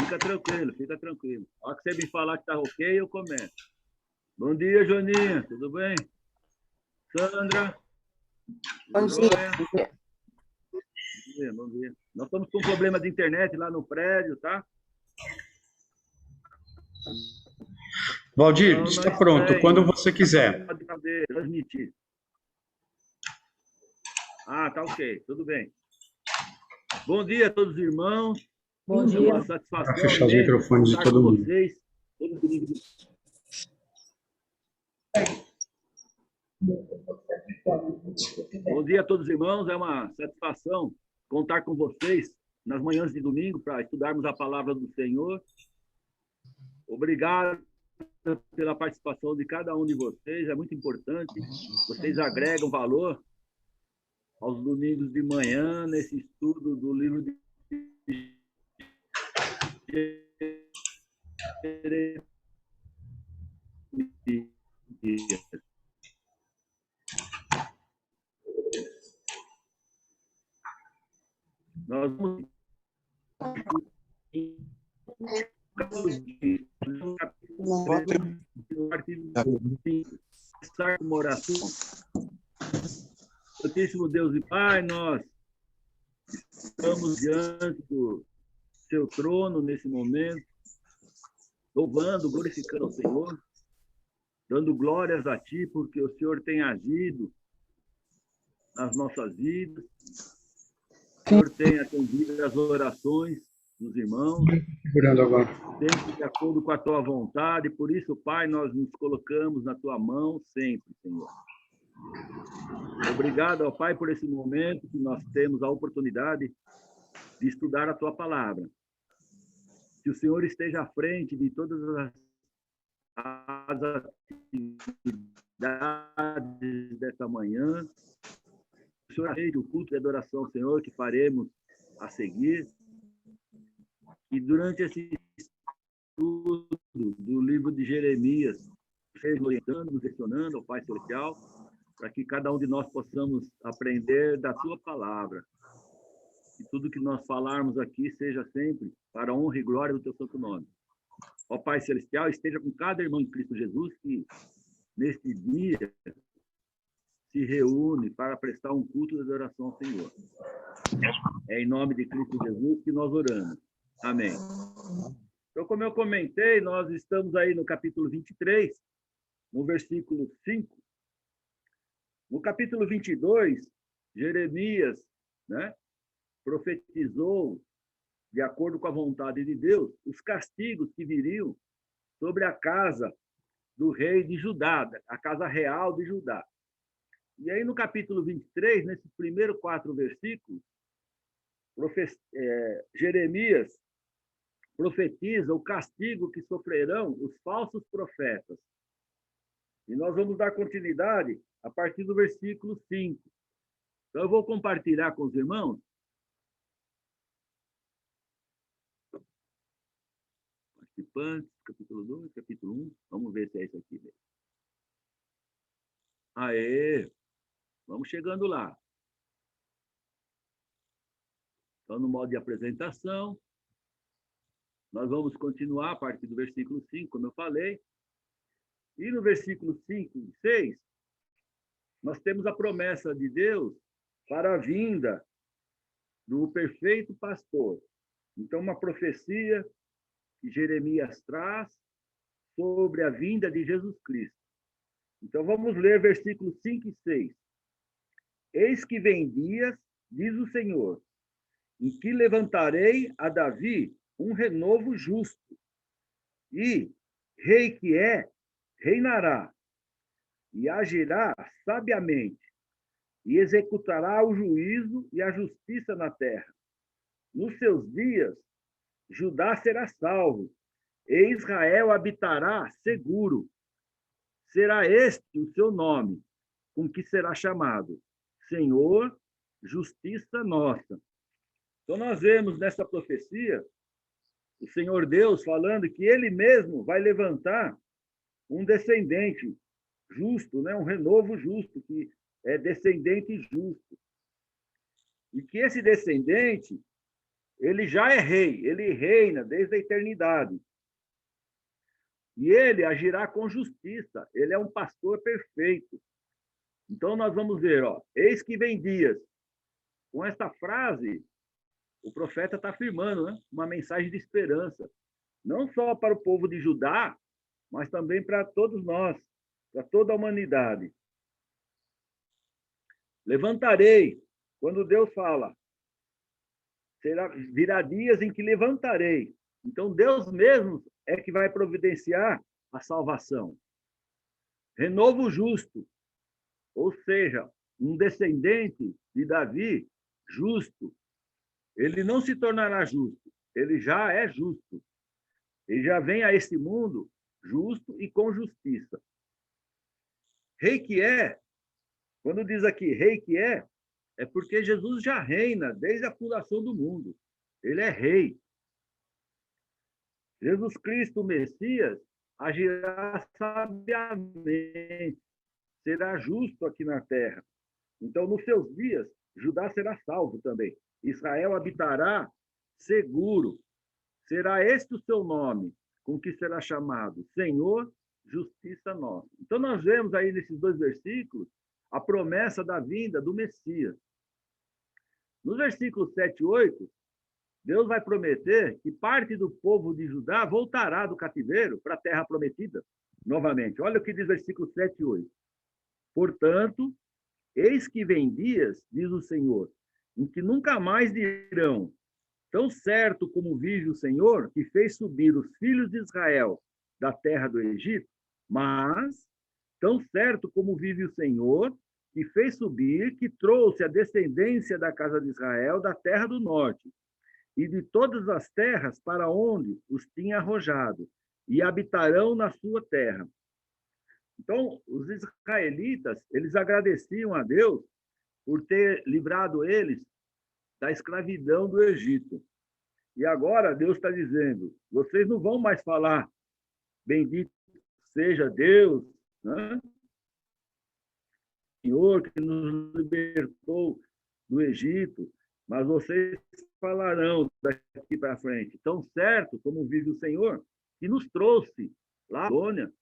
Fica tranquilo, fica tranquilo. A hora que você me falar que tá ok, eu começo. Bom dia, Joaninha, tudo bem? Sandra? Bom dia. Bom dia, bom dia. Nós estamos com um problema de internet lá no prédio, tá? Valdir, está pronto, quando você quiser. Pode transmitir. Ah, tá ok, tudo bem. Bom dia a todos os irmãos. Bom É dia. uma satisfação. Para fechar os microfones de todo mundo. Vocês. Bom dia a todos os irmãos. É uma satisfação contar com vocês nas manhãs de domingo para estudarmos a palavra do Senhor. Obrigado pela participação de cada um de vocês. É muito importante. Vocês agregam valor aos domingos de manhã nesse estudo do livro de nós vamos começar com uma oração. Santíssimo Deus e Pai, nós estamos diante do seu trono nesse momento, louvando, glorificando o Senhor, dando glórias a Ti, porque o Senhor tem agido nas nossas vidas, o Senhor tem atendido as orações dos irmãos, sempre de acordo com a Tua vontade, por isso, Pai, nós nos colocamos na Tua mão sempre, Senhor. Obrigado, ó Pai, por esse momento que nós temos a oportunidade de estudar a Tua palavra. Que o Senhor esteja à frente de todas as atividades desta manhã. O Senhor aceite o culto de adoração ao Senhor que faremos a seguir. E durante esse estudo do livro de Jeremias, seja orientando, nos direcionando ao Pai Celestial, para que cada um de nós possamos aprender da Tua palavra. E tudo que nós falarmos aqui seja sempre para a honra e glória do Teu santo nome. Ó Pai Celestial, esteja com cada irmão em Cristo Jesus que, neste dia, se reúne para prestar um culto de adoração ao Senhor. É em nome de Cristo Jesus que nós oramos. Amém. Então, como eu comentei, nós estamos aí no capítulo 23, no versículo 5. No capítulo 22, Jeremias, né, profetizou, de acordo com a vontade de Deus, os castigos que viriam sobre a casa do rei de Judá, a casa real de Judá. E aí, no capítulo 23, nesses primeiros 4 versículos, Jeremias profetiza o castigo que sofrerão os falsos profetas. E nós vamos dar continuidade a partir do versículo 5. Então, eu vou compartilhar com os irmãos. Participantes, capítulo 2, capítulo 1. Vamos ver se é isso aqui mesmo. Aê! Vamos chegando lá. Então, no modo de apresentação, nós vamos continuar a partir do versículo 5, como eu falei. E no versículo 5 e 6, nós temos a promessa de Deus para a vinda do perfeito pastor. Então, uma profecia que Jeremias traz sobre a vinda de Jesus Cristo. Então, vamos ler versículos 5 e 6. Eis que vem dias, diz o Senhor, em que levantarei a Davi um renovo justo, e rei que é, reinará, e agirá sabiamente, e executará o juízo e a justiça na terra. Nos seus dias, Judá será salvo, e Israel habitará seguro. Será este o seu nome, com que será chamado Senhor, justiça nossa. Então, nós vemos nessa profecia o Senhor Deus falando que Ele mesmo vai levantar um descendente justo, né? Um renovo justo, que é descendente justo. E que esse descendente Ele já é rei, ele reina desde a eternidade. E ele agirá com justiça, ele é um pastor perfeito. Então, nós vamos ver, eis que vem dias. Com esta frase, o profeta está afirmando, né, uma mensagem de esperança, não só para o povo de Judá, mas também para todos nós, para toda a humanidade. Levantarei, quando Deus fala, virá dias em que levantarei. Então, Deus mesmo é que vai providenciar a salvação. Renovo justo, ou seja, um descendente de Davi justo. Ele não se tornará justo, ele já é justo. Ele já vem a esse mundo justo e com justiça. Rei que é, quando diz aqui rei que é porque Jesus já reina desde a fundação do mundo. Ele é rei. Jesus Cristo, o Messias, agirá sabiamente, será justo aqui na terra. Então, nos seus dias, Judá será salvo também. Israel habitará seguro. Será este o seu nome, com que será chamado Senhor, justiça nossa. Então, nós vemos aí nesses dois versículos a promessa da vinda do Messias. Nos versículos 7 e 8, Deus vai prometer que parte do povo de Judá voltará do cativeiro para a terra prometida novamente. Olha o que diz versículos 7 e 8. Portanto, eis que vem dias, diz o Senhor, em que nunca mais dirão, tão certo como vive o Senhor, que fez subir os filhos de Israel da terra do Egito, mas, tão certo como vive o Senhor, que fez subir, que trouxe a descendência da casa de Israel da terra do norte, e de todas as terras para onde os tinha arrojado, e habitarão na sua terra. Então, os israelitas, eles agradeciam a Deus por ter livrado eles da escravidão do Egito. E agora Deus está dizendo, vocês não vão mais falar, bendito seja Deus, né? Senhor que nos libertou do Egito, mas vocês falarão daqui para frente, tão certo como vive o Senhor, que nos trouxe lá da Babilônia,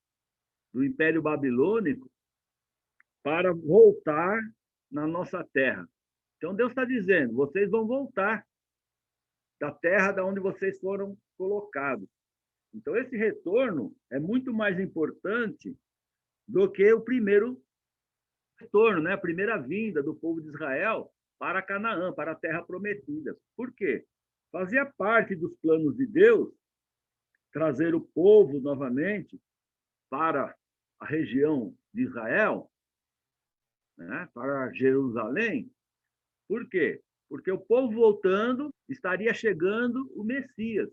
do Império Babilônico, para voltar na nossa terra. Então Deus está dizendo, vocês vão voltar da terra da onde vocês foram colocados. Então esse retorno é muito mais importante do que o primeiro retorno, né? A primeira vinda do povo de Israel para Canaã, para a terra prometida. Por quê? Fazia parte dos planos de Deus trazer o povo novamente para a região de Israel, né? Para Jerusalém. Por quê? Porque o povo voltando, estaria chegando o Messias,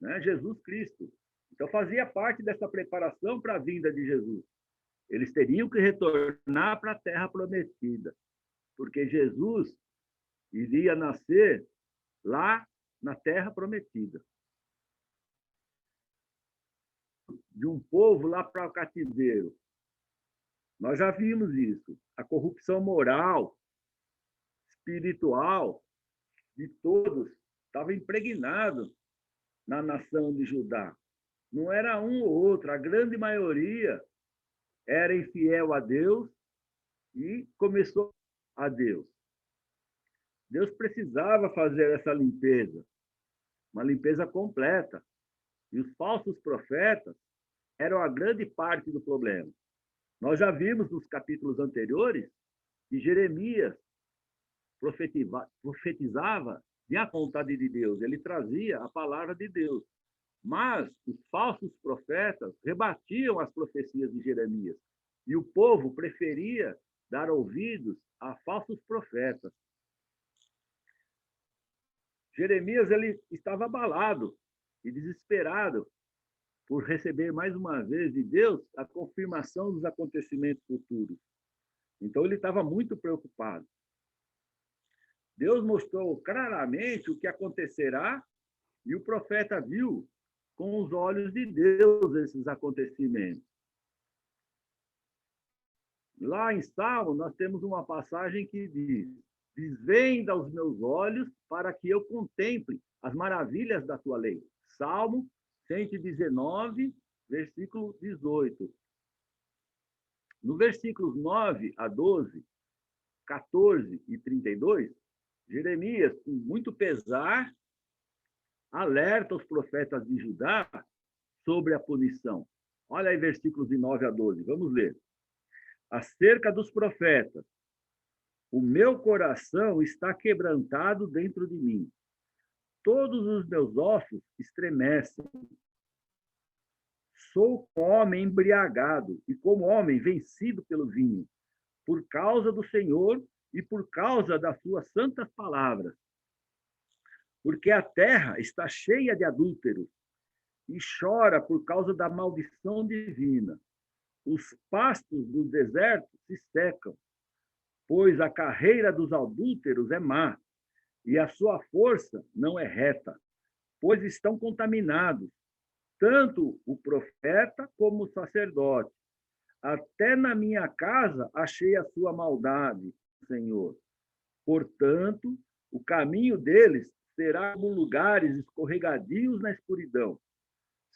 né? Jesus Cristo. Então fazia parte dessa preparação para a vinda de Jesus. Eles teriam que retornar para a terra prometida, porque Jesus iria nascer lá na terra prometida. De um povo lá para o cativeiro. Nós já vimos isso. A corrupção moral, espiritual de todos estava impregnado na nação de Judá. Não era um ou outro, a grande maioria era infiel a Deus e começou a Deus. Deus precisava fazer essa limpeza, uma limpeza completa. E os falsos profetas eram a grande parte do problema. Nós já vimos nos capítulos anteriores que Jeremias profetizava de a vontade de Deus, ele trazia a palavra de Deus. Mas os falsos profetas rebatiam as profecias de Jeremias. E o povo preferia dar ouvidos a falsos profetas. Jeremias ele estava abalado e desesperado por receber mais uma vez de Deus a confirmação dos acontecimentos futuros. Então ele estava muito preocupado. Deus mostrou claramente o que acontecerá e o profeta viu com os olhos de Deus esses acontecimentos. Lá em Salmo, nós temos uma passagem que diz: Desvenda os meus olhos para que eu contemple as maravilhas da tua lei. Salmo 119, versículo 18. No versículos 9 a 12, 14 e 32, Jeremias, com muito pesar, alerta os profetas de Judá sobre a punição. Olha aí versículos de 9 a 12, vamos ler. Acerca dos profetas, o meu coração está quebrantado dentro de mim. Todos os meus ossos estremecem. Sou como homem embriagado e como homem vencido pelo vinho, por causa do Senhor e por causa das suas santas palavras. Porque a terra está cheia de adúlteros e chora por causa da maldição divina. Os pastos do deserto se secam, pois a carreira dos adúlteros é má, e a sua força não é reta, pois estão contaminados, tanto o profeta como o sacerdote. Até na minha casa achei a sua maldade, Senhor. Portanto, o caminho deles será como lugares escorregadios na escuridão.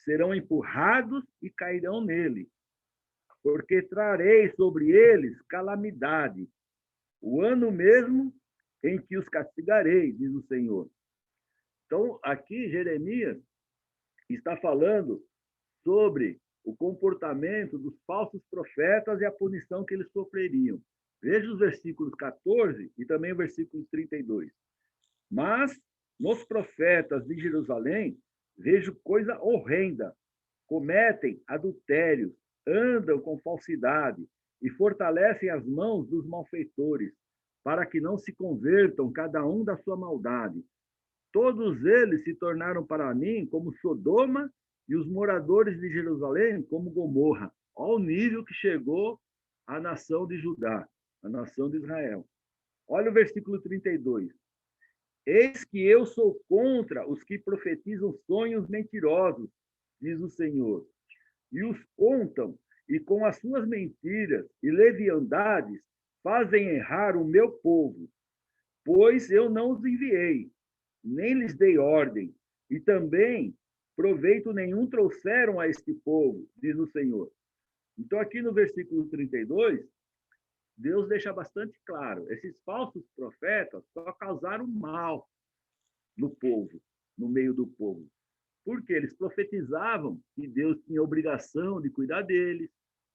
Serão empurrados e cairão nele, porque trarei sobre eles calamidade, o ano mesmo em que os castigarei, diz o Senhor. Então, aqui Jeremias está falando sobre o comportamento dos falsos profetas e a punição que eles sofreriam. Veja os versículos 14 e também o versículo 32. Mas nos profetas de Jerusalém vejo coisa horrenda. Cometem adultérios, andam com falsidade e fortalecem as mãos dos malfeitores, para que não se convertam cada um da sua maldade. Todos eles se tornaram para mim como Sodoma e os moradores de Jerusalém como Gomorra. Olha o nível que chegou a nação de Judá, a nação de Israel. Olha o versículo 32. Eis que eu sou contra os que profetizam sonhos mentirosos, diz o Senhor, e os contam, e com as suas mentiras e leviandades fazem errar o meu povo, pois eu não os enviei, nem lhes dei ordem, e também proveito nenhum trouxeram a este povo, diz o Senhor. Então, aqui no versículo 32, Deus deixa bastante claro, esses falsos profetas só causaram mal no povo, no meio do povo. Porque eles profetizavam que Deus tinha obrigação de cuidar deles,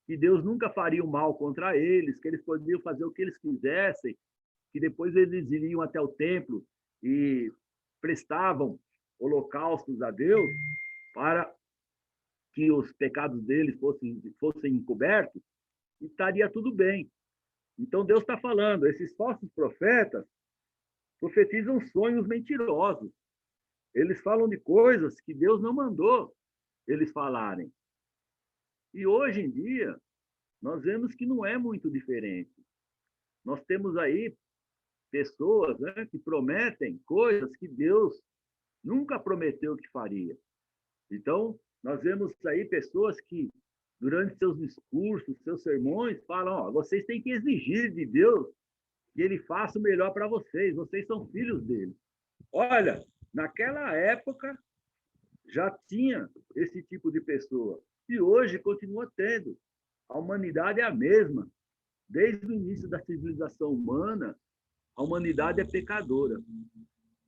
que Deus nunca faria o mal contra eles, que eles podiam fazer o que eles quisessem, que depois eles iriam até o templo e prestavam holocaustos a Deus para que os pecados deles fossem encobertos, e estaria tudo bem. Então Deus está falando, esses falsos profetas profetizam sonhos mentirosos. Eles falam de coisas que Deus não mandou eles falarem. E hoje em dia, nós vemos que não é muito diferente. Nós temos aí pessoas, né, que prometem coisas que Deus nunca prometeu que faria. Então, nós vemos aí pessoas que, durante seus discursos, seus sermões, falam: ó, vocês têm que exigir de Deus que ele faça o melhor para vocês são filhos dele. Olha, naquela época já tinha esse tipo de pessoa, e hoje continua tendo. A humanidade é a mesma. Desde o início da civilização humana, a humanidade é pecadora.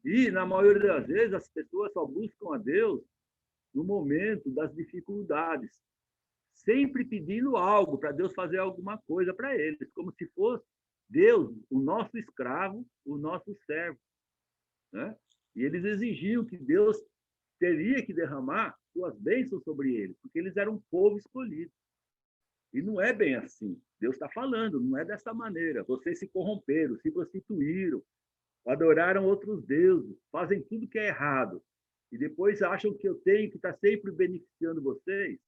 E, na maioria das vezes, as pessoas só buscam a Deus no momento das dificuldades, sempre pedindo algo para Deus fazer alguma coisa para eles, como se fosse Deus, o nosso escravo, o nosso servo, né? E eles exigiam que Deus teria que derramar suas bênçãos sobre eles, porque eles eram um povo escolhido. E não é bem assim. Deus está falando, não é dessa maneira. Vocês se corromperam, se prostituíram, adoraram outros deuses, fazem tudo que é errado. E depois acham que eu tenho que estar sempre beneficiando vocês.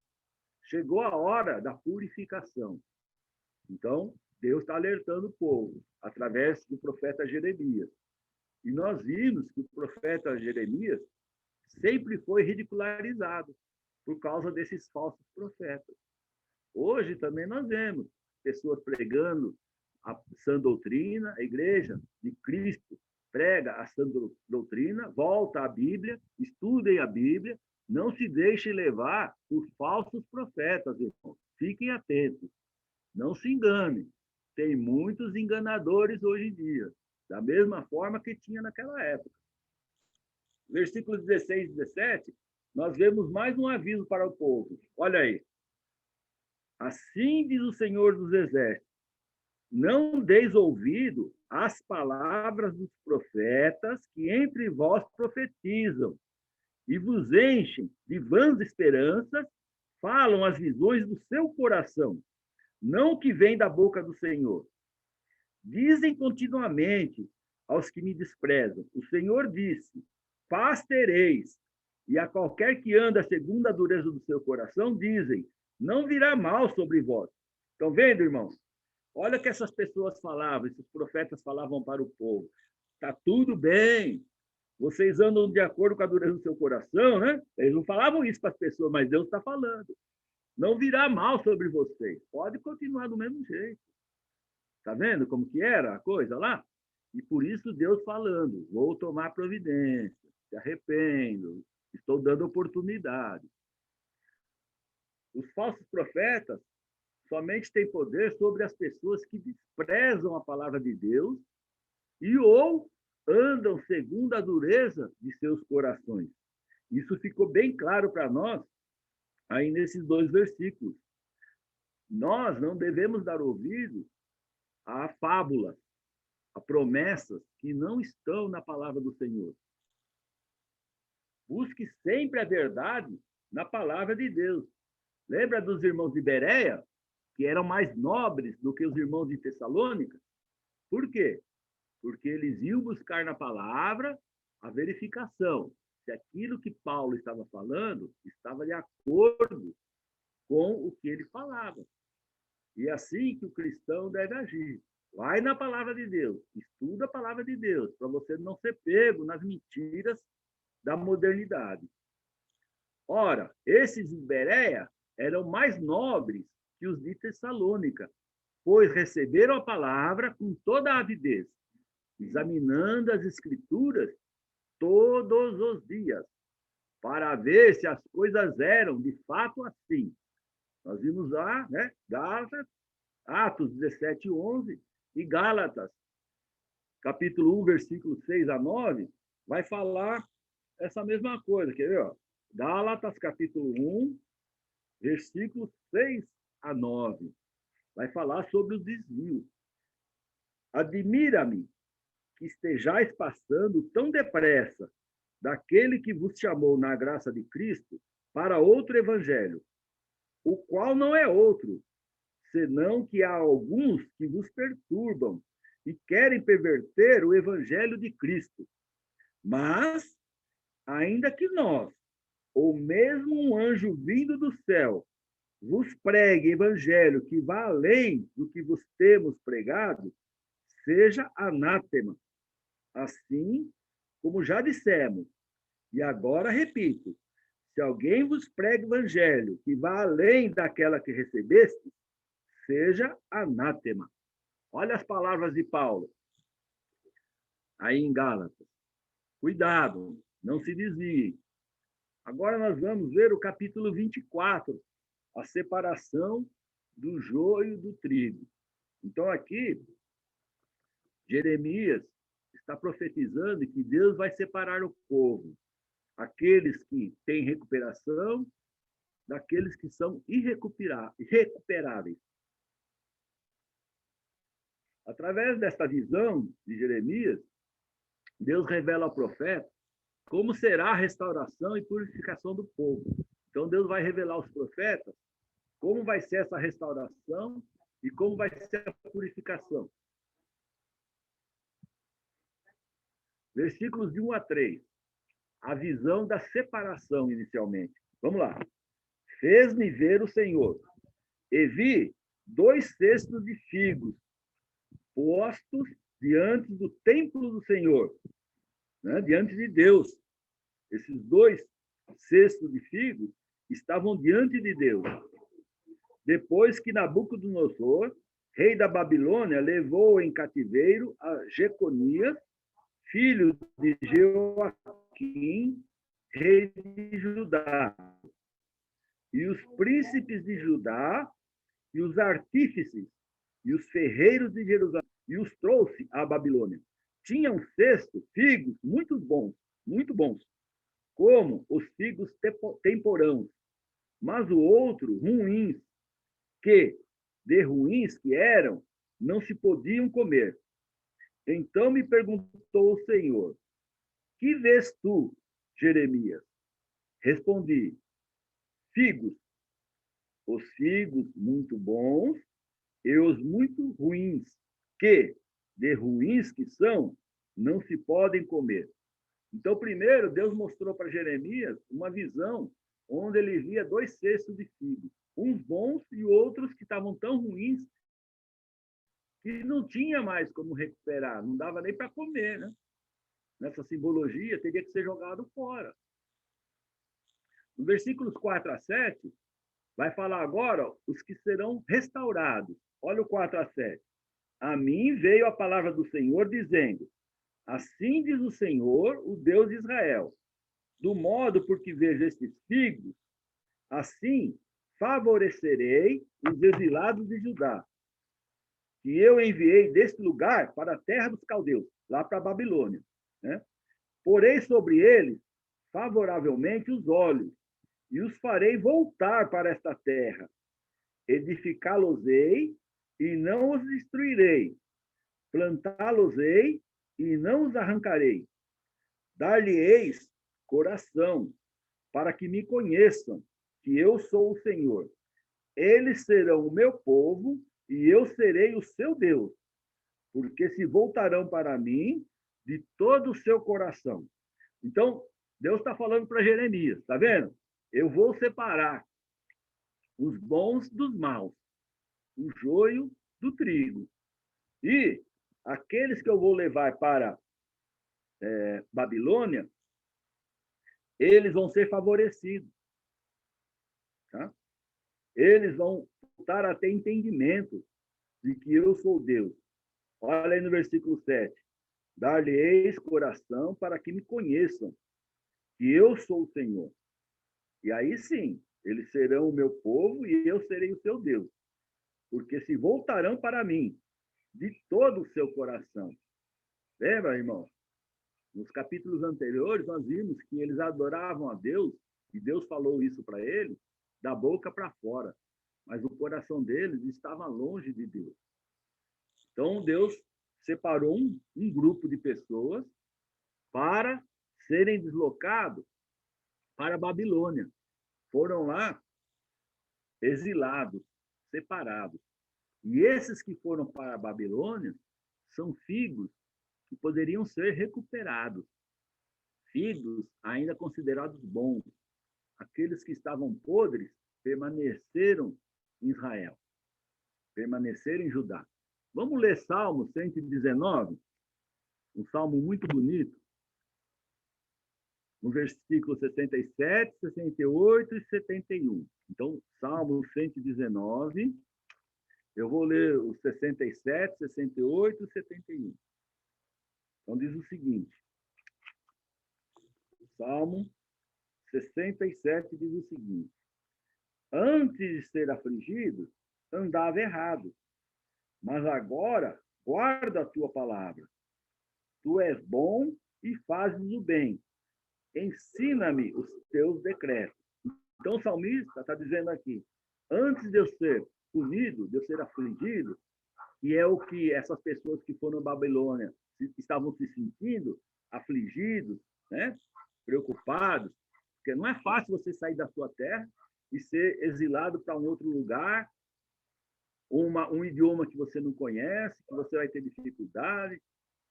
Chegou a hora da purificação. Então, Deus está alertando o povo, através do profeta Jeremias. E nós vimos que o profeta Jeremias sempre foi ridicularizado por causa desses falsos profetas. Hoje também nós vemos pessoas pregando a sã doutrina, a igreja de Cristo prega a sã doutrina, volta à Bíblia, estudem a Bíblia, não se deixem levar por falsos profetas, irmãos. Fiquem atentos, não se enganem. Tem muitos enganadores hoje em dia, da mesma forma que tinha naquela época. Versículos 16 e 17, nós vemos mais um aviso para o povo. Olha aí. Assim diz o Senhor dos Exércitos: não deis ouvido às palavras dos profetas que entre vós profetizam e vos enchem de vãs esperanças, falam as visões do seu coração, não o que vem da boca do Senhor. Dizem continuamente aos que me desprezam: o Senhor disse, paz tereis. E a qualquer que anda segundo a dureza do seu coração, dizem, não virá mal sobre vós. Estão vendo, irmãos? Olha o que essas pessoas falavam, esses profetas falavam para o povo. Está tudo bem, vocês andam de acordo com a dureza do seu coração, né? Eles não falavam isso para as pessoas, mas Deus está falando. Não virá mal sobre vocês. Pode continuar do mesmo jeito. Está vendo como que era a coisa lá? E por isso Deus falando, vou tomar providência, se arrependo, estou dando oportunidade. Os falsos profetas somente têm poder sobre as pessoas que desprezam a palavra de Deus e ou andam segundo a dureza de seus corações. Isso ficou bem claro para nós aí nesses 2 versículos. Nós não devemos dar ouvido a fábulas, a promessas que não estão na palavra do Senhor. Busque sempre a verdade na palavra de Deus. Lembra dos irmãos de Bereia, que eram mais nobres do que os irmãos de Tessalônica? Por quê? Porque eles iam buscar na palavra a verificação se aquilo que Paulo estava falando estava de acordo com o que ele falava. E é assim que o cristão deve agir. Vai na palavra de Deus, estuda a palavra de Deus, para você não ser pego nas mentiras da modernidade. Ora, esses de Bereia eram mais nobres que os de Tessalônica, pois receberam a palavra com toda a avidez, examinando as Escrituras todos os dias, para ver se as coisas eram de fato assim. Nós vimos lá, né? Gálatas, Atos 17, 11, e Gálatas, capítulo 1, versículo 6 a 9, vai falar essa mesma coisa. Quer ver? Ó? Gálatas, capítulo 1, versículo 6 a 9. Vai falar sobre os desvios. Admira-me que estejais passando tão depressa daquele que vos chamou na graça de Cristo para outro evangelho, o qual não é outro, senão que há alguns que vos perturbam e querem perverter o evangelho de Cristo. Mas, ainda que nós, ou mesmo um anjo vindo do céu, vos pregue evangelho que vá além do que vos temos pregado, seja anátema. Assim, como já dissemos, e agora repito, se alguém vos prega evangelho que vá além daquela que recebeste, seja anátema. Olha as palavras de Paulo, aí em Gálatas. Cuidado, não se desvie. Agora nós vamos ver o capítulo 24, a separação do joio do trigo. Então aqui, Jeremias está profetizando que Deus vai separar o povo, aqueles que têm recuperação, daqueles que são irrecuperáveis. Através desta visão de Jeremias, Deus revela ao profeta como será a restauração e purificação do povo. Então, Deus vai revelar aos profetas como vai ser essa restauração e como vai ser a purificação. Versículos de 1 a 3. A visão da separação, inicialmente. Vamos lá. Fez-me ver o Senhor, e vi 2 cestos de figos postos diante do templo do Senhor, né? Diante de Deus. Esses 2 cestos de figos estavam diante de Deus. Depois que Nabucodonosor rei da Babilônia, levou em cativeiro a Jeconias, filho de Jeoaquim, rei de Judá, e os príncipes de Judá, e os artífices, e os ferreiros de Jerusalém, e os trouxe à Babilônia. Tinha um cesto, figos muito bons, como os figos temporãos, mas o outro, ruins, que, de ruins que eram, não se podiam comer. Então me perguntou o Senhor, que vês tu, Jeremias? Respondi, figos, os figos muito bons e os muito ruins, que, de ruins que são, não se podem comer. Então, primeiro, Deus mostrou para Jeremias uma visão onde ele via 2 cestos de figos, uns bons e outros que estavam tão ruins que não tinha mais como recuperar, não dava nem para comer, né? Nessa simbologia, teria que ser jogado fora. No versículos 4 a 7, vai falar agora os que serão restaurados. Olha o 4 a 7. A mim veio a palavra do Senhor dizendo, assim diz o Senhor, o Deus de Israel, do modo por que vejo estes figos, assim favorecerei os exilados de Judá, que eu enviei deste lugar para a terra dos caldeus, lá para a Babilônia. Né? Porei sobre eles favoravelmente os olhos, e os farei voltar para esta terra. Edificá-los-ei e não os destruirei. Plantá-los-ei e não os arrancarei. Dar-lhe-eis coração, para que me conheçam, que eu sou o Senhor. Eles serão o meu povo e eu serei o seu Deus, porque se voltarão para mim de todo o seu coração. Então, Deus está falando para Jeremias, está vendo? Eu vou separar os bons dos maus, o joio do trigo. E aqueles que eu vou levar para Babilônia, eles vão ser favorecidos. Tá? Eles vão voltar a ter entendimento de que eu sou Deus. Olha aí no versículo 7. Dar-lhe-eis coração para que me conheçam, que eu sou o Senhor. E aí sim, eles serão o meu povo e eu serei o seu Deus. Porque se voltarão para mim de todo o seu coração. Lembra, irmão? Nos capítulos anteriores, nós vimos que eles adoravam a Deus, e Deus falou isso para eles, da boca para fora. Mas o coração deles estava longe de Deus. Então, Deus separou um grupo de pessoas para serem deslocados para a Babilônia. Foram lá exilados, separados. E esses que foram para a Babilônia são figos que poderiam ser recuperados. Figos ainda considerados bons. Aqueles que estavam podres permaneceram em Israel, permaneceram em Judá. Vamos ler Salmo 119, um salmo muito bonito, no versículo 67, 68 e 71. Então, Salmo 119, eu vou ler os 67, 68 e 71. Então, diz o seguinte, Salmo 67 diz o seguinte, antes de ser afligido, andava errado, mas agora guarda a tua palavra. Tu és bom e fazes o bem. Ensina-me os teus decretos. Então o salmista está dizendo aqui, antes de eu ser punido, de eu ser afligido, que é o que essas pessoas que foram à Babilônia estavam se sentindo, afligidos, né? Preocupados, porque não é fácil você sair da sua terra e ser exilado para um outro lugar, um idioma que você não conhece, que você vai ter dificuldade,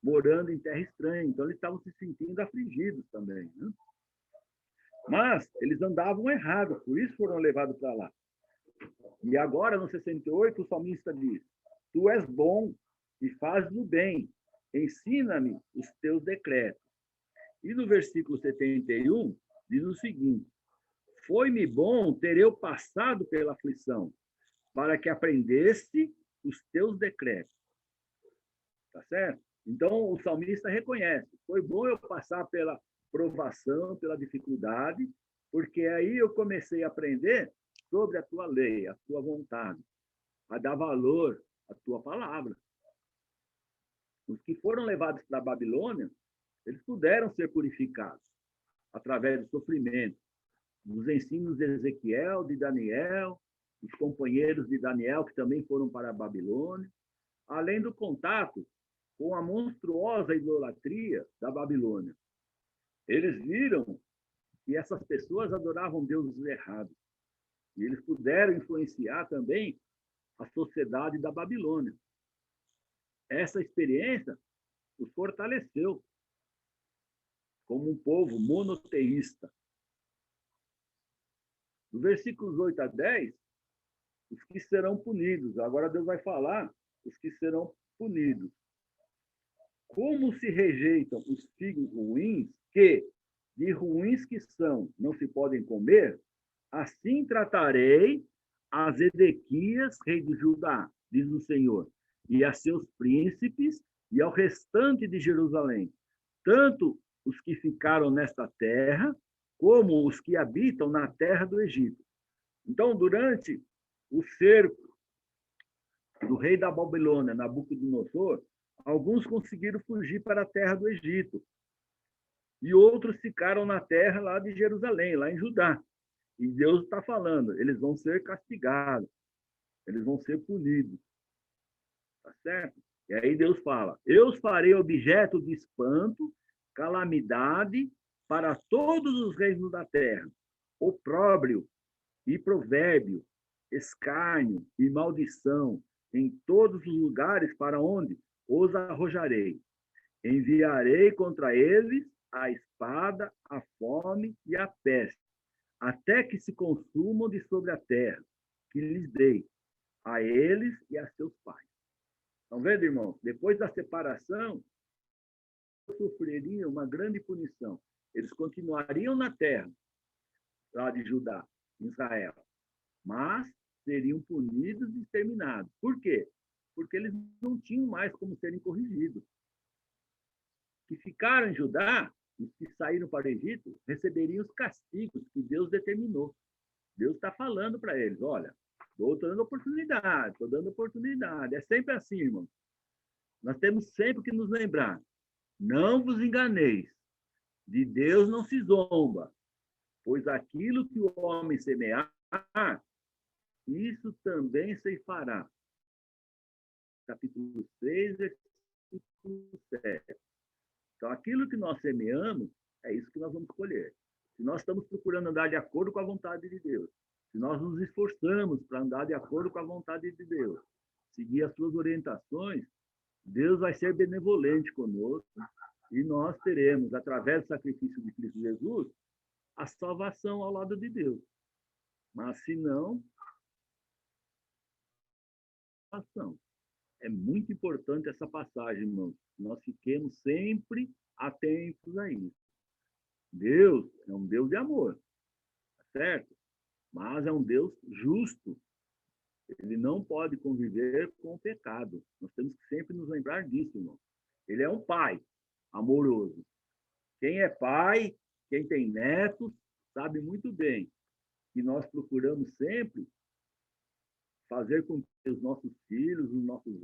morando em terra estranha. Então, eles estavam se sentindo afligidos também. Né? Mas eles andavam errado, por isso foram levados para lá. E agora, no 68, o salmista diz, tu és bom e fazes o bem, ensina-me os teus decretos. E no versículo 71, diz o seguinte, foi-me bom ter eu passado pela aflição, para que aprendesse os teus decretos. Tá certo? Então, o salmista reconhece. Foi bom eu passar pela provação, pela dificuldade, porque aí eu comecei a aprender sobre a tua lei, a tua vontade, a dar valor à tua palavra. Os que foram levados para a Babilônia, eles puderam ser purificados através do sofrimento, dos ensinos de Ezequiel, de Daniel, dos companheiros de Daniel, que também foram para a Babilônia, além do contato com a monstruosa idolatria da Babilônia. Eles viram que essas pessoas adoravam deuses errados. E eles puderam influenciar também a sociedade da Babilônia. Essa experiência os fortaleceu como um povo monoteísta. No versículos 8 a 10, os que serão punidos. Agora Deus vai falar os que serão punidos. Como se rejeitam os figos ruins, que, de ruins que são, não se podem comer, assim tratarei a Zedequias, rei de Judá, diz o Senhor, e a seus príncipes, e ao restante de Jerusalém, tanto os que ficaram nesta terra, como os que habitam na terra do Egito. Então, durante o cerco do rei da Babilônia, Nabucodonosor, alguns conseguiram fugir para a terra do Egito. E outros ficaram na terra lá de Jerusalém, lá em Judá. E Deus está falando, eles vão ser castigados, eles vão ser punidos. Tá certo? E aí Deus fala, eu os farei objeto de espanto, calamidade para todos os reinos da terra, opróbrio e provérbio, escárnio e maldição em todos os lugares para onde os arrojarei. Enviarei contra eles a espada, a fome e a peste, até que se consumam de sobre a terra, que lhes dei, a eles e a seus pais. Estão vendo, irmão? Depois da separação, sofreriam uma grande punição. Eles continuariam na terra, lá de Judá, Israel, mas seriam punidos e exterminados. Por quê? Porque eles não tinham mais como serem corrigidos. Que ficaram em Judá, os que saíram para o Egito, receberiam os castigos que Deus determinou. Deus está falando para eles, olha, estou dando oportunidade, estou dando oportunidade. É sempre assim, irmão. Nós temos sempre que nos lembrar, não vos enganeis, de Deus não se zomba, pois aquilo que o homem semear, isso também se fará. Capítulo 6, versículo 7. Então, aquilo que nós semeamos, é isso que nós vamos colher. Se nós estamos procurando andar de acordo com a vontade de Deus, se nós nos esforçamos para andar de acordo com a vontade de Deus, seguir as suas orientações, Deus vai ser benevolente conosco e nós teremos, através do sacrifício de Cristo Jesus, a salvação ao lado de Deus. Mas, se não, é muito importante essa passagem, irmãos. Nós fiquemos sempre atentos a isso. Deus é um Deus de amor, certo? Mas é um Deus justo. Ele não pode conviver com o pecado. Nós temos que sempre nos lembrar disso, irmão. Ele é um pai amoroso. Quem é pai, quem tem netos, sabe muito bem que nós procuramos sempre fazer com que os nossos filhos, os nossos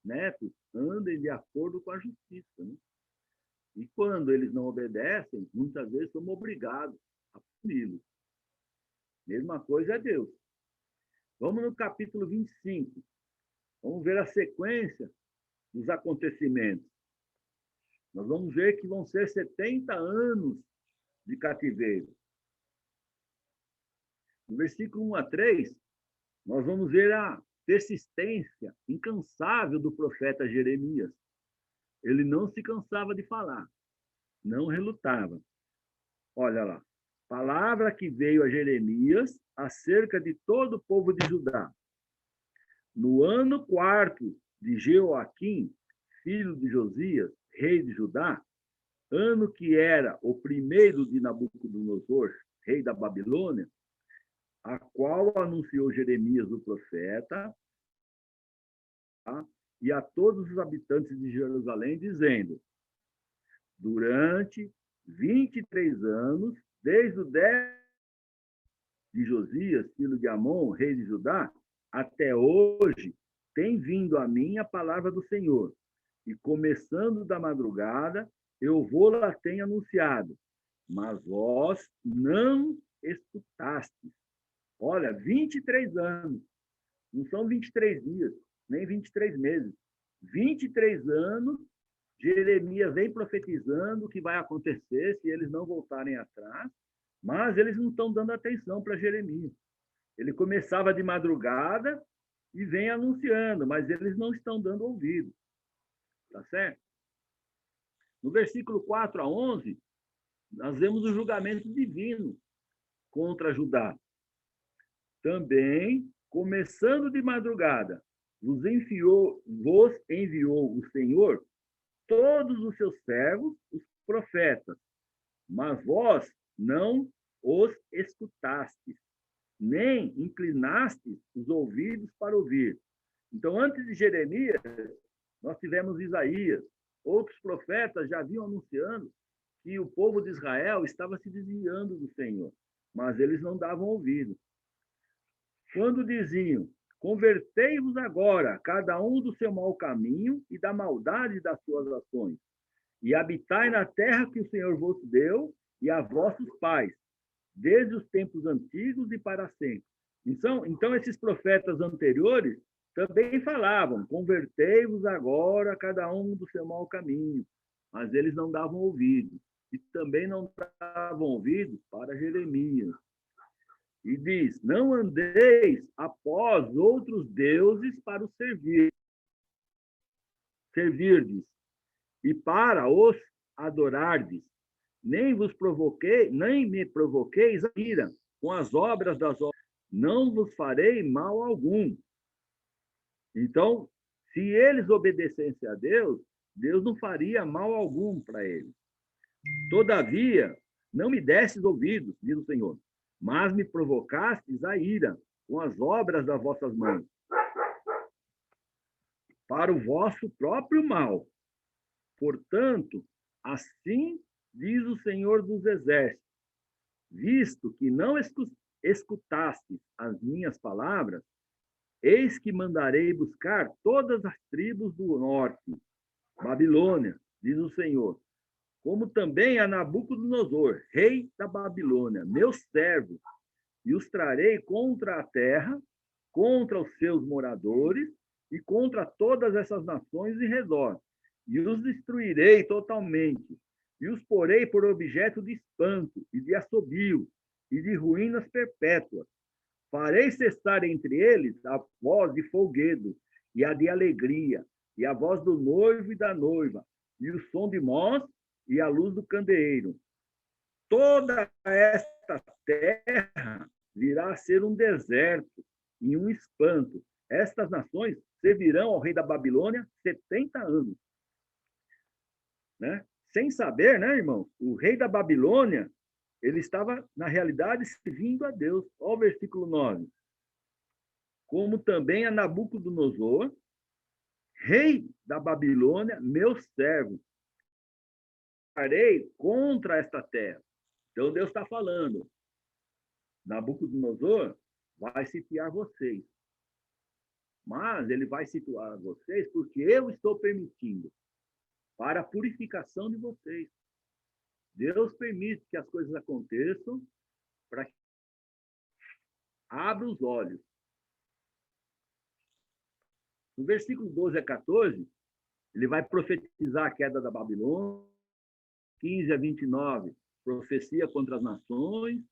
netos, andem de acordo com a justiça. Né? E quando eles não obedecem, muitas vezes somos obrigados a puni-los. Mesma coisa é Deus. Vamos no capítulo 25. Vamos ver a sequência dos acontecimentos. Nós vamos ver que vão ser 70 anos de cativeiro. No versículo 1 a 3, nós vamos ver a persistência incansável do profeta Jeremias. Ele não se cansava de falar, não relutava. Olha lá, palavra que veio a Jeremias acerca de todo o povo de Judá. No ano 4º de Jeoaquim, filho de Josias, rei de Judá, ano que era o primeiro de Nabucodonosor, rei da Babilônia, a qual anunciou Jeremias, o profeta, e a todos os habitantes de Jerusalém, dizendo: durante 23 anos, desde o 10 de Josias, filho de Amon, rei de Judá, até hoje, tem vindo a mim a palavra do Senhor. E começando da madrugada, eu vou-la tenho anunciado, mas vós não escutastes. Olha, 23 anos, não são 23 dias, nem 23 meses. 23 anos, Jeremias vem profetizando o que vai acontecer se eles não voltarem atrás, mas eles não estão dando atenção para Jeremias. Ele começava de madrugada e vem anunciando, mas eles não estão dando ouvido. Tá certo? No versículo 4 a 11, nós vemos o julgamento divino contra Judá. Também, começando de madrugada, vos enviou o Senhor todos os seus servos, os profetas, mas vós não os escutastes, nem inclinastes os ouvidos para ouvir. Então, antes de Jeremias, nós tivemos Isaías. Outros profetas já vinham anunciando que o povo de Israel estava se desviando do Senhor, mas eles não davam ouvido. Quando diziam: convertei-vos agora, cada um do seu mau caminho e da maldade das suas ações, e habitai na terra que o Senhor vos deu e a vossos pais, desde os tempos antigos e para sempre. Então esses profetas anteriores também falavam: convertei-vos agora, cada um do seu mau caminho. Mas eles não davam ouvido. E também não davam ouvido para Jeremias. E diz: não andeis após outros deuses para os servirdes, e para os adorardes. Nem me provoqueis a ira com as obras das obras. Não vos farei mal algum. Então, se eles obedecessem a Deus, Deus não faria mal algum para eles. Todavia, não me desses ouvidos, diz o Senhor, mas me provocastes a ira com as obras das vossas mãos, para o vosso próprio mal. Portanto, assim diz o Senhor dos Exércitos, visto que não escutastes as minhas palavras, eis que mandarei buscar todas as tribos do norte, Babilônia, diz o Senhor, como também a Nabucodonosor, rei da Babilônia, meu servo, e os trarei contra a terra, contra os seus moradores e contra todas essas nações em redor, e os destruirei totalmente, e os porei por objeto de espanto e de assobio e de ruínas perpétuas. Farei cessar entre eles a voz de folguedo e a de alegria, e a voz do noivo e da noiva, e o som de mós e a luz do candeeiro. Toda esta terra virá a ser um deserto e um espanto. Estas nações servirão ao rei da Babilônia 70 anos. Né? Sem saber, né, irmão? O rei da Babilônia, ele estava, na realidade, servindo a Deus. Olha o versículo 9. Como também a Nabucodonosor, rei da Babilônia, meu servo, farei contra esta terra. Então Deus está falando: Nabucodonosor vai sitiar vocês. Mas ele vai situar vocês porque eu estou permitindo, para a purificação de vocês. Deus permite que as coisas aconteçam para que abra os olhos. No versículo 12 a 14, ele vai profetizar a queda da Babilônia. 15 a 29, profecia contra as nações.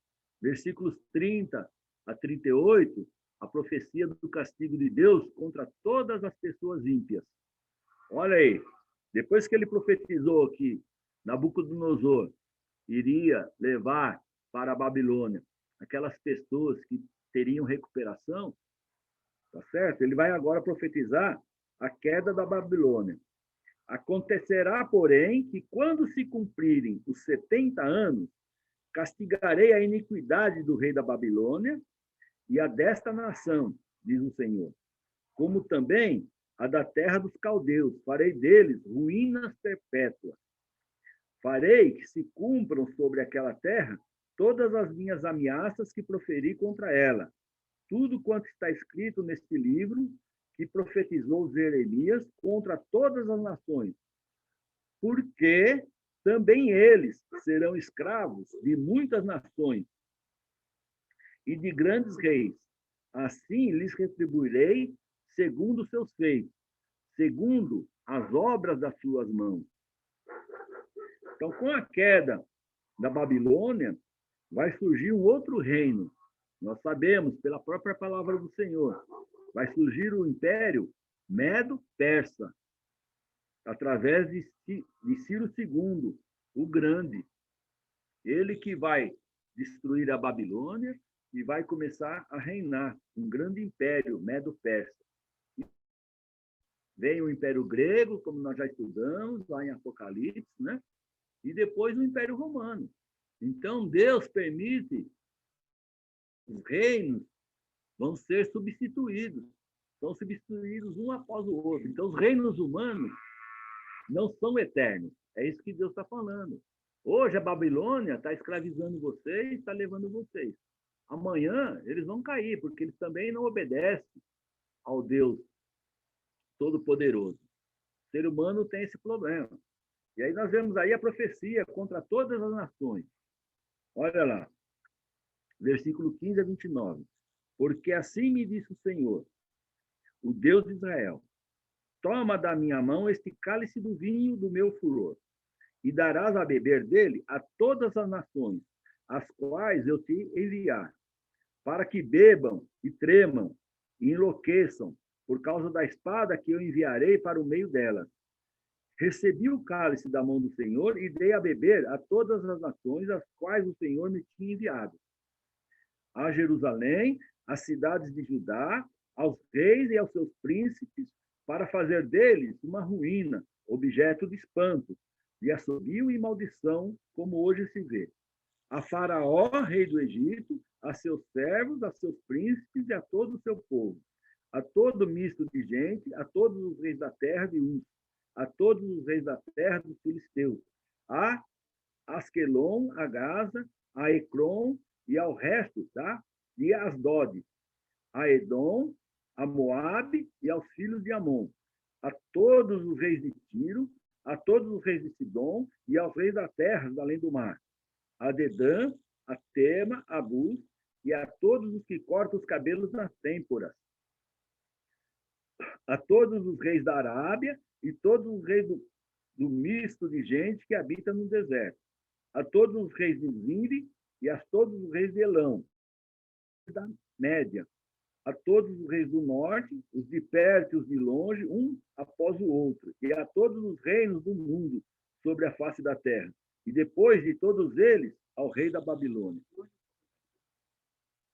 Versículos 30 a 38, a profecia do castigo de Deus contra todas as pessoas ímpias. Olha aí, depois que ele profetizou que Nabucodonosor iria levar para a Babilônia aquelas pessoas que teriam recuperação, tá certo? Ele vai agora profetizar a queda da Babilônia. Acontecerá, porém, que quando se cumprirem os 70 anos, castigarei a iniquidade do rei da Babilônia e a desta nação, diz o Senhor, como também a da terra dos caldeus. Farei deles ruínas perpétuas. Farei que se cumpram sobre aquela terra todas as minhas ameaças que proferi contra ela. Tudo quanto está escrito neste livro que profetizou Jeremias contra todas as nações. Porque também eles serão escravos de muitas nações e de grandes reis. Assim lhes retribuirei segundo os seus feitos, segundo as obras das suas mãos. Então, com a queda da Babilônia, vai surgir um outro reino. Nós sabemos, pela própria palavra do Senhor, vai surgir o Império Medo-Persa, através de Ciro II, o Grande. Ele que vai destruir a Babilônia e vai começar a reinar um grande império Medo-Persa. Vem o Império Grego, como nós já estudamos lá em Apocalipse, né? E depois o Império Romano. Então, Deus permite os reinos vão ser substituídos. São substituídos um após o outro. Então, os reinos humanos não são eternos. É isso que Deus está falando. Hoje, a Babilônia está escravizando vocês, está levando vocês. Amanhã, eles vão cair, porque eles também não obedecem ao Deus Todo-Poderoso. O ser humano tem esse problema. E aí nós vemos aí a profecia contra todas as nações. Olha lá, versículo 15 a 29. Porque assim me disse o Senhor, o Deus de Israel, toma da minha mão este cálice do vinho do meu furor, e darás a beber dele a todas as nações, as quais eu te enviar, para que bebam e tremam e enlouqueçam, por causa da espada que eu enviarei para o meio delas. Recebi o cálice da mão do Senhor e dei a beber a todas as nações, as quais o Senhor me tinha enviado. A Jerusalém, às cidades de Judá, aos reis e aos seus príncipes, para fazer deles uma ruína, objeto de espanto, de assobio e maldição, como hoje se vê. A Faraó, rei do Egito, a seus servos, a seus príncipes e a todo o seu povo, a todo misto de gente, a todos os reis da terra de Uz, a todos os reis da terra dos filisteus, a Asquelon, a Gaza, a Ecrom e ao resto, tá? De Asdod, a Edom, a Moabe e aos filhos de Amon, a todos os reis de Tiro, a todos os reis de Sidom e aos reis da terra além do mar, a Dedã, a Tema, a Bus e a todos os que cortam os cabelos nas têmporas, a todos os reis da Arábia e todos os reis do misto de gente que habita no deserto, a todos os reis de Zimri e a todos os reis de Elão, da Média, a todos os reis do norte, os de perto e os de longe, um após o outro, e a todos os reinos do mundo sobre a face da terra, e depois de todos eles, ao rei da Babilônia.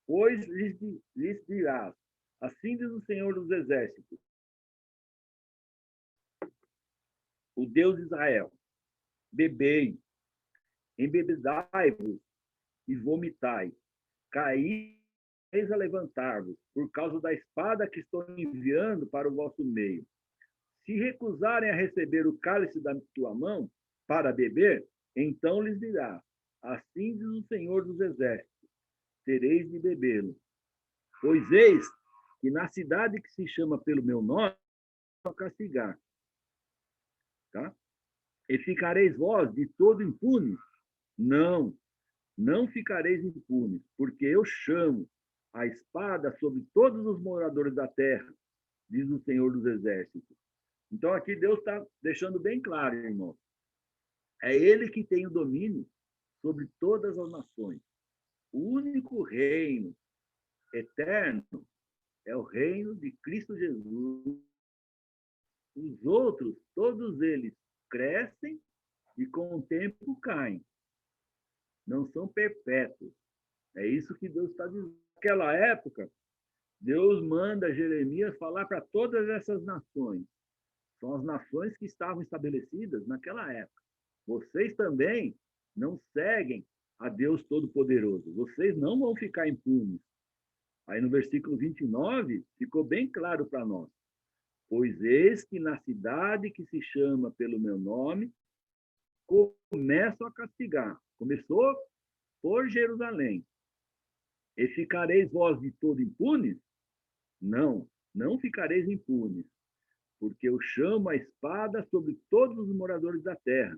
Pois lhes dirás, assim diz o Senhor dos Exércitos, o Deus de Israel, bebei, embebedai-vos e vomitai, caí a levantar-vos, por causa da espada que estou enviando para o vosso meio. Se recusarem a receber o cálice da tua mão para beber, então lhes dirá, assim diz o Senhor dos Exércitos, tereis de bebê-lo. Pois eis que na cidade que se chama pelo meu nome, vou castigar. Tá? E ficareis vós de todo impunes? Não, não ficareis impunes, porque eu chamo a espada sobre todos os moradores da terra, diz o Senhor dos Exércitos. Então, aqui Deus está deixando bem claro, irmão. É Ele que tem o domínio sobre todas as nações. O único reino eterno é o reino de Cristo Jesus. Os outros, todos eles, crescem e com o tempo caem. Não são perpétuos. É isso que Deus está dizendo. Naquela época, Deus manda Jeremias falar para todas essas nações. São as nações que estavam estabelecidas naquela época. Vocês também não seguem a Deus Todo-Poderoso. Vocês não vão ficar impunes. Aí no versículo 29, ficou bem claro para nós. Pois eis que na cidade que se chama pelo meu nome, começo a castigar. Começou por Jerusalém. E ficareis vós de todo impunes? Não, não ficareis impunes, porque eu chamo a espada sobre todos os moradores da terra,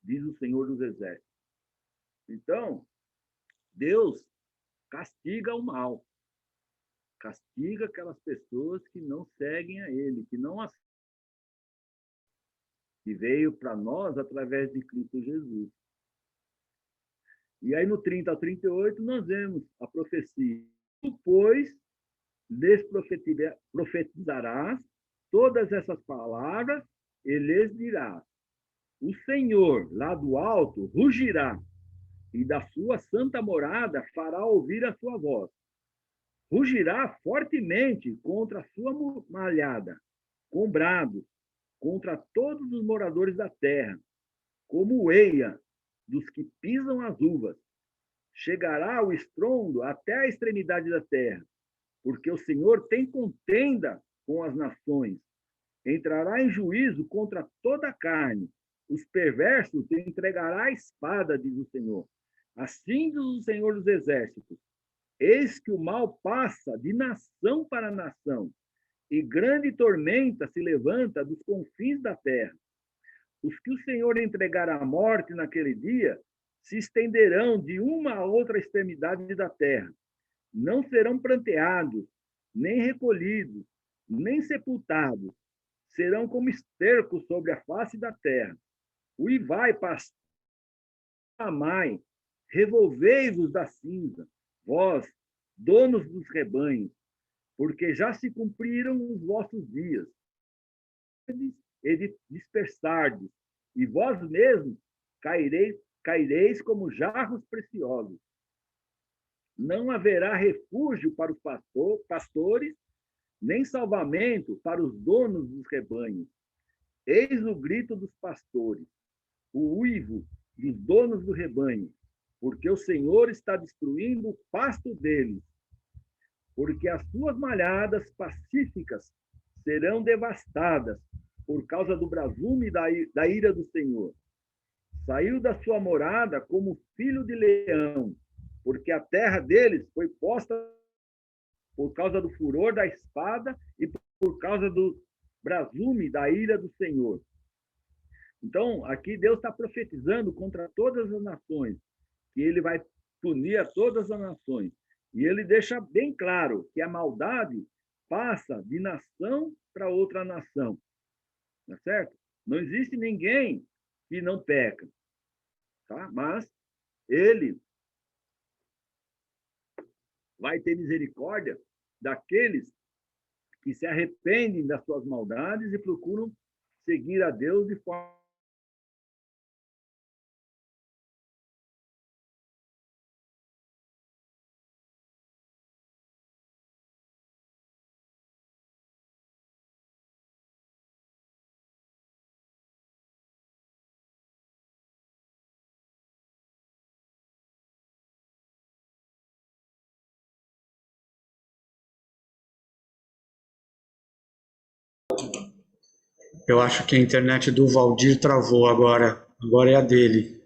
diz o Senhor dos Exércitos. Então, Deus castiga o mal, castiga aquelas pessoas que não seguem a Ele, que veio para nós através de Cristo Jesus. E aí no 30 ao 38 nós vemos a profecia. Pois lhes profetizarás todas essas palavras e lhes dirás: o Senhor, lá do alto, rugirá, e da sua santa morada fará ouvir a sua voz. Rugirá fortemente contra a sua malhada, com brados, contra todos os moradores da terra, como eia dos que pisam as uvas. Chegará o estrondo até a extremidade da terra, porque o Senhor tem contenda com as nações. Entrará em juízo contra toda a carne. Os perversos entregará a espada, diz o Senhor. Assim diz o Senhor dos Exércitos: eis que o mal passa de nação para nação, e grande tormenta se levanta dos confins da terra. Os que o Senhor entregar à morte naquele dia se estenderão de uma a outra extremidade da terra. Não serão planteados, nem recolhidos, nem sepultados. Serão como esterco sobre a face da terra. Uivai, pastor, amai, revolvei-vos da cinza, vós, donos dos rebanhos, porque já se cumpriram os vossos dias. E de dispersardes, e vós mesmos caireis como jarros preciosos. Não haverá refúgio para os pastores, nem salvamento para os donos dos rebanhos. Eis o grito dos pastores, o uivo dos donos do rebanho, porque o Senhor está destruindo o pasto deles, porque as suas malhadas pacíficas serão devastadas por causa do brasume da ira do Senhor. Saiu da sua morada como filho de leão, porque a terra deles foi posta por causa do furor da espada e por causa do brasume da ira do Senhor. Então, aqui Deus está profetizando contra todas as nações, que ele vai punir a todas as nações. E ele deixa bem claro que a maldade passa de nação para outra nação. Tá certo? Não existe ninguém que não peca. Tá? Mas ele vai ter misericórdia daqueles que se arrependem das suas maldades e procuram seguir a Deus de forma. Eu acho que a internet do Valdir travou agora. Agora é a dele.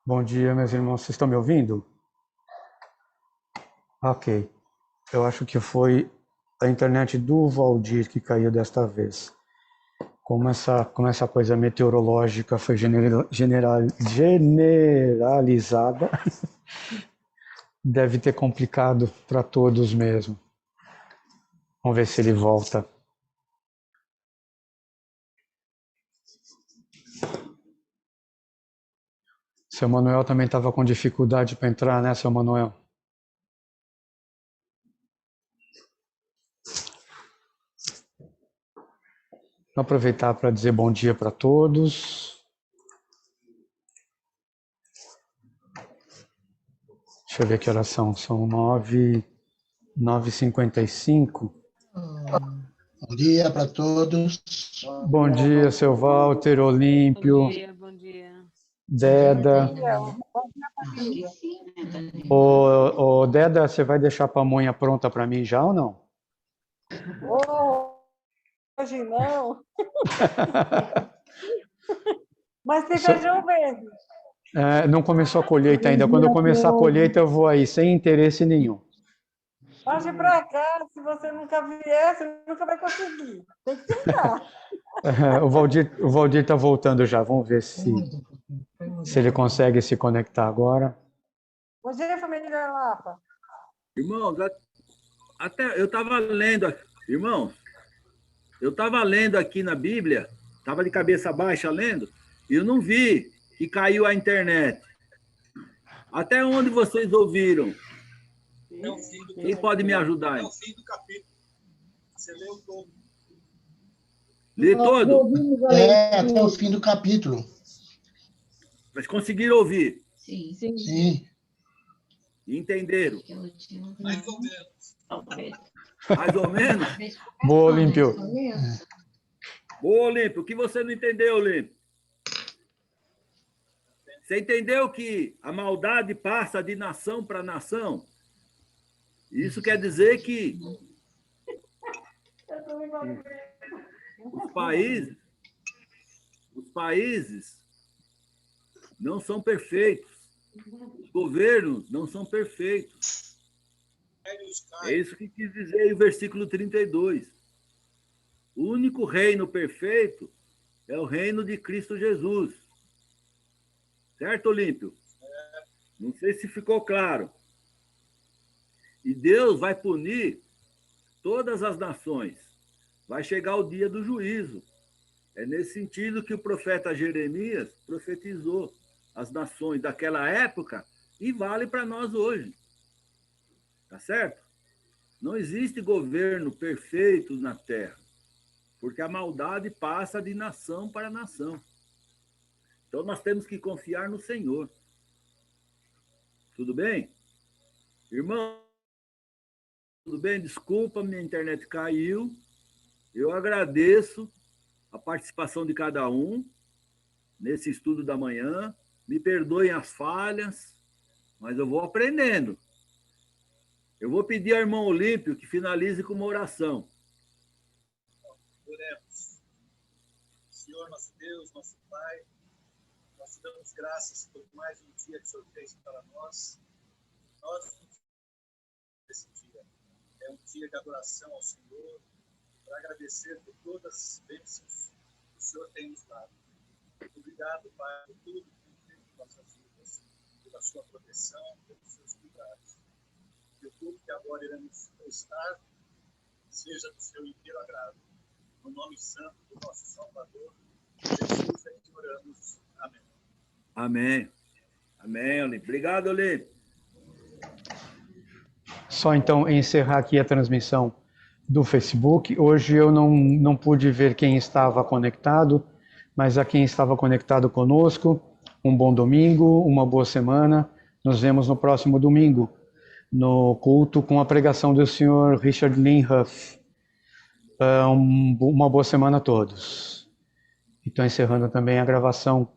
Bom dia, meus irmãos. Vocês estão me ouvindo? Ok. Eu acho que foi a internet do Valdir que caiu desta vez. Como essa coisa meteorológica foi generalizada, deve ter complicado para todos mesmo. Vamos ver se ele volta. Seu Manuel também estava com dificuldade para entrar, né, seu Manuel? Vou aproveitar para dizer bom dia para todos. Deixa eu ver que horas são. São 9h55. Bom dia para todos. Bom dia, seu Walter, Olímpio, Bom dia. Deda. Ô, Deda, você vai deixar a pamonha pronta para mim já ou não? Hoje não. Mas fica chovendo. Não começou a colheita ainda. Quando eu começar a colheita, eu vou aí, sem interesse nenhum. Pode ir para cá, se você nunca vier, você nunca vai conseguir. Tem que tentar. O Valdir está voltando já. Vamos ver se ele consegue se conectar agora. Bom dia, família da Lapa. Irmãos, até eu estava lendo, irmãos, eu estava lendo aqui na Bíblia, estava de cabeça baixa lendo, e eu não vi que caiu a internet. Até onde vocês ouviram? Quem pode me ajudar? É o fim do capítulo. Você leu todo. Lê todo? Até o fim do capítulo. Mas conseguiram ouvir? Sim. E entenderam? Mais ou menos. Mais ou menos? Boa, Olímpio. Ô, Olímpio, o que você não entendeu, Olímpio? Você entendeu que a maldade passa de nação para nação? Isso quer dizer que os países não são perfeitos. Os governos não são perfeitos. É isso que quis dizer o versículo 32. O único reino perfeito é o reino de Cristo Jesus. Certo, Olímpio? Não sei se ficou claro. E Deus vai punir todas as nações. Vai chegar o dia do juízo. É nesse sentido que o profeta Jeremias profetizou as nações daquela época e vale para nós hoje. Tá certo? Não existe governo perfeito na terra, porque a maldade passa de nação para nação. Então nós temos que confiar no Senhor. Tudo bem? Irmão, tudo bem? Desculpa, minha internet caiu. Eu agradeço a participação de cada um nesse estudo da manhã. Me perdoem as falhas, mas eu vou aprendendo. Eu vou pedir ao irmão Olímpio que finalize com uma oração. Oremos. Senhor, nosso Deus, nosso Pai, nós te damos graças por mais um dia que o Senhor fez para nós. Nós, esse dia, é um dia de adoração ao Senhor, para agradecer por todas as bênçãos que o Senhor tem nos dado. Obrigado, Pai, por tudo que tem em nossas vidas, pela sua proteção, pelos seus cuidados. Que tudo que agora iremos prestar seja do seu inteiro agrado. No nome santo do nosso Salvador, Jesus, é que oramos. Amém. Amém. Amém, Olímpio. Obrigado, Olímpio. Só então encerrar aqui a transmissão do Facebook. Hoje eu não pude ver quem estava conectado, mas a quem estava conectado conosco, um bom domingo, uma boa semana. Nos vemos no próximo domingo, no culto com a pregação do Sr. Richard Linhoff. Uma boa semana a todos. Estou encerrando também a gravação